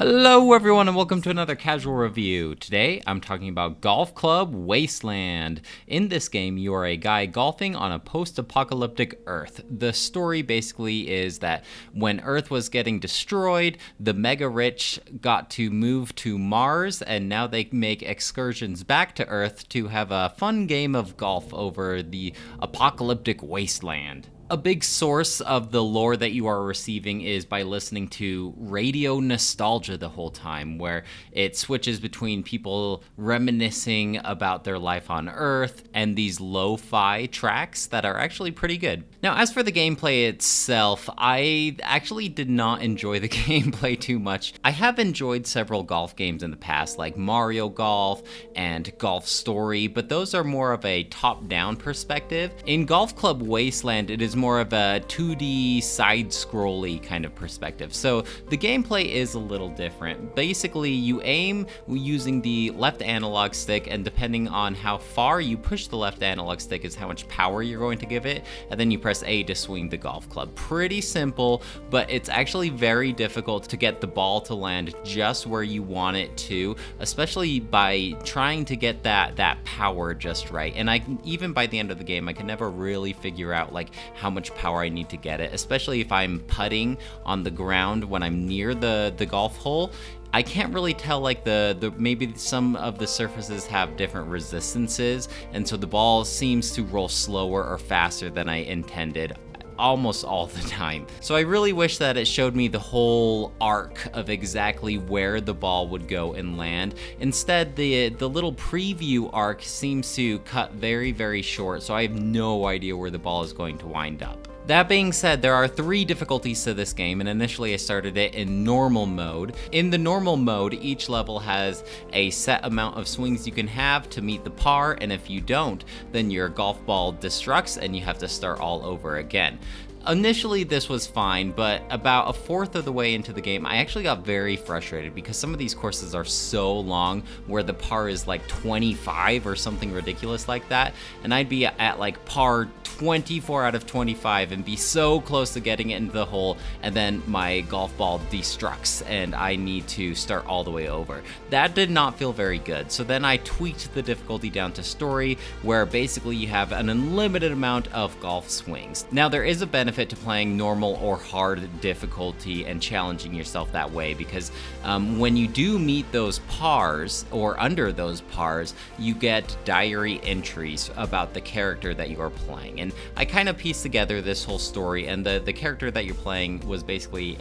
Hello everyone and welcome to another casual review. Today I'm talking about Golf Club Wasteland. In this game you are a guy golfing on a post-apocalyptic Earth. The story basically is that when Earth was getting destroyed, the mega rich got to move to Mars and now they make excursions back to Earth to have a fun game of golf over the apocalyptic wasteland. A big source of the lore that you are receiving is by listening to radio nostalgia the whole time, where it switches between people reminiscing about their life on Earth and these lo-fi tracks that are actually pretty good. Now, as for the gameplay itself, I actually did not enjoy the gameplay too much. I have enjoyed several golf games in the past, like Mario Golf and Golf Story, but those are more of a top-down perspective. In Golf Club Wasteland, it is more of a 2D side-scrolly kind of perspective. So the gameplay is a little different. Basically, you aim using the left analog stick, and depending on how far you push the left analog stick is how much power you're going to give it, and then you press A to swing the golf club. Pretty simple, but it's actually very difficult to get the ball to land just where you want it to, especially by trying to get that power just right. And even by the end of the game, I can never really figure out like how much power I need to get it, especially if I'm putting on the ground when I'm near the golf hole. I can't really tell, like maybe some of the surfaces have different resistances, and so the ball seems to roll slower or faster than I intended almost all the time. So I really wish that it showed me the whole arc of exactly where the ball would go and land. Instead, the little preview arc seems to cut very, very short, so I have no idea where the ball is going to wind up. That being said, there are 3 difficulties to this game, and initially I started it in normal mode. In the normal mode, each level has a set amount of swings you can have to meet the par, and if you don't, then your golf ball destructs and you have to start all over again. Initially, this was fine, but about a fourth of the way into the game, I actually got very frustrated because some of these courses are so long where the par is like 25 or something ridiculous like that, and I'd be at like par 24 out of 25 and be so close to getting it into the hole, and then my golf ball destructs and I need to start all the way over. That did not feel very good, so then I tweaked the difficulty down to story, where basically you have an unlimited amount of golf swings. Now, there is a benefit to playing normal or hard difficulty and challenging yourself that way, because when you do meet those pars or under those pars, you get diary entries about the character that you are playing. And I kind of pieced together this whole story, and the character that you're playing was basically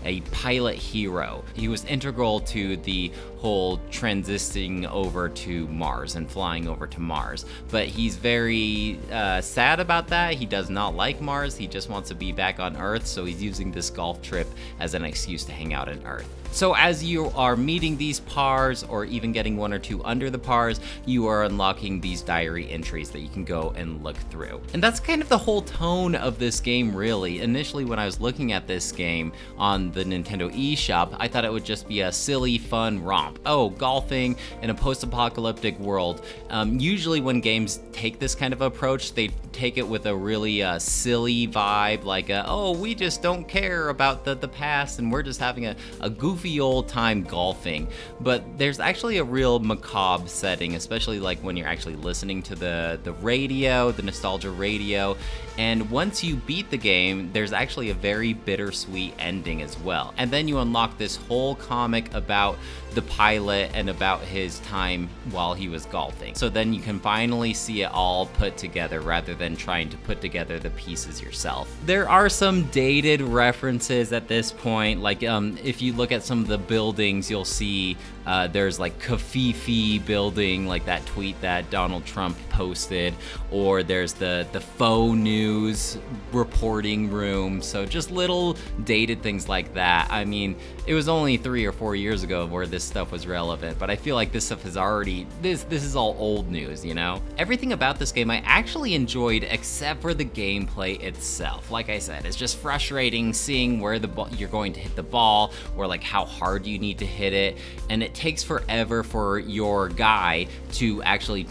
a pilot hero. He was integral to the whole transitioning over to Mars and flying over to Mars, but he's very sad about that. He does not like Mars. He just wants to be back on Earth, so he's using this golf trip as an excuse to hang out on Earth. So as you are meeting these pars, or even getting 1 or 2 under the pars, you are unlocking these diary entries that you can go and look through. And that's kind of the whole tone of this game, really. Initially, when I was looking at this game on the Nintendo eShop, I thought it would just be a silly, fun romp. Oh, golfing in a post-apocalyptic world. Usually when games take this kind of approach, they take it with a really silly vibe, like, oh, we just don't care about the past, and we're just having a goofy old time golfing. But there's actually a real macabre setting, especially like when you're actually listening to the radio, the nostalgia radio. And once you beat the game, there's actually a very bittersweet ending as well. And then you unlock this whole comic about the pilot and about his time while he was golfing. So then you can finally see it all put together rather than trying to put together the pieces yourself. There are some dated references at this point, like if you look at some of the buildings, you'll see there's like Kafifi building, like that tweet that Donald Trump posted, or there's the faux news reporting room. So just little dated things like that. I mean, it was only 3 or 4 years ago where this stuff stuff was relevant, but I feel like this stuff is already, this is all old news, you know? Everything about this game I actually enjoyed except for the gameplay itself. Like I said, it's just frustrating seeing where you're going to hit the ball, or like how hard you need to hit it, and it takes forever for your guy to actually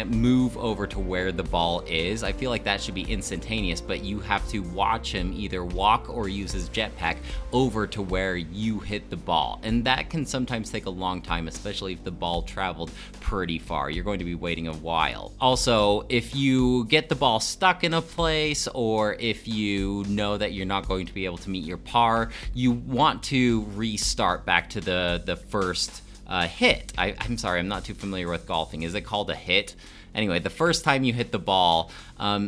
move over to where the ball is. I feel like that should be instantaneous, but you have to watch him either walk or use his jetpack over to where you hit the ball, and that can sometimes take a long time, especially if the ball traveled pretty far. You're going to be waiting a while. Also, if you get the ball stuck in a place, or if you know that you're not going to be able to meet your par, you want to restart back to the first hit. I'm sorry, I'm not too familiar with golfing. Is it called a hit? Anyway, the first time you hit the ball,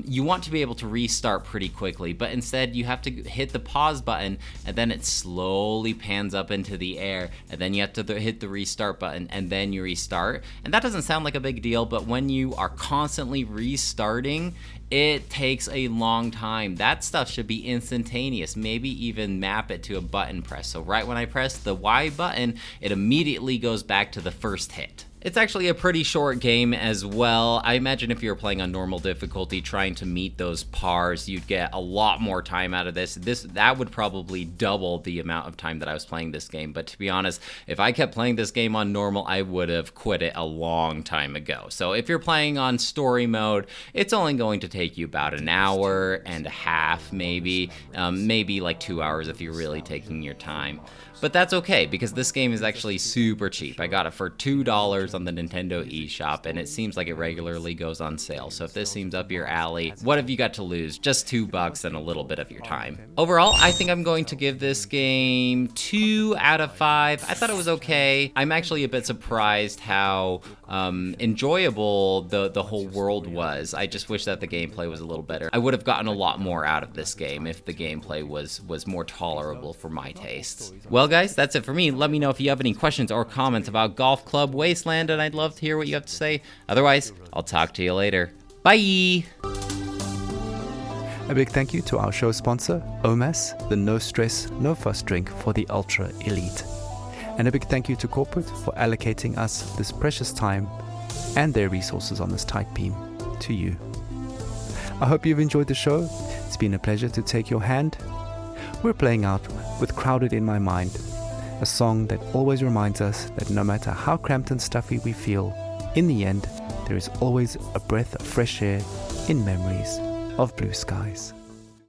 you want to be able to restart pretty quickly, but instead you have to hit the pause button, and then it slowly pans up into the air, and then you have to hit the restart button, and then you restart. And that doesn't sound like a big deal, but when you are constantly restarting, it takes a long time. That stuff should be instantaneous. Maybe even map it to a button press. So right when I press the Y button, it immediately goes back to the first hit. It's actually a pretty short game as well. I imagine if you were playing on normal difficulty, trying to meet those pars, you'd get a lot more time out of this. That would probably double the amount of time that I was playing this game. But to be honest, if I kept playing this game on normal, I would have quit it a long time ago. So if you're playing on story mode, it's only going to take you about an hour and a half, maybe like 2 hours if you're really taking your time. But that's okay, because this game is actually super cheap. I got it for $2 on the Nintendo eShop, and it seems like it regularly goes on sale. So if this seems up your alley, what have you got to lose? Just $2 and a little bit of your time. Overall, I think I'm going to give this game 2 out of 5. I thought it was okay. I'm actually a bit surprised how enjoyable the whole world was. I just wish that the gameplay was a little better. I would have gotten a lot more out of this game if the gameplay was more tolerable for my tastes. Well guys, that's it for me. Let me know if you have any questions or comments about Golf Club Wasteland, and I'd love to hear what you have to say. Otherwise, I'll talk to you later. Bye! A big thank you to our show sponsor, OMAS, the no stress, no fuss drink for the ultra elite. And a big thank you to Corporate for allocating us this precious time and their resources on this tight beam to you. I hope you've enjoyed the show. It's been a pleasure to take your hand. We're playing out with Crowded in My Mind, a song that always reminds us that no matter how cramped and stuffy we feel, in the end, there is always a breath of fresh air in memories of blue skies.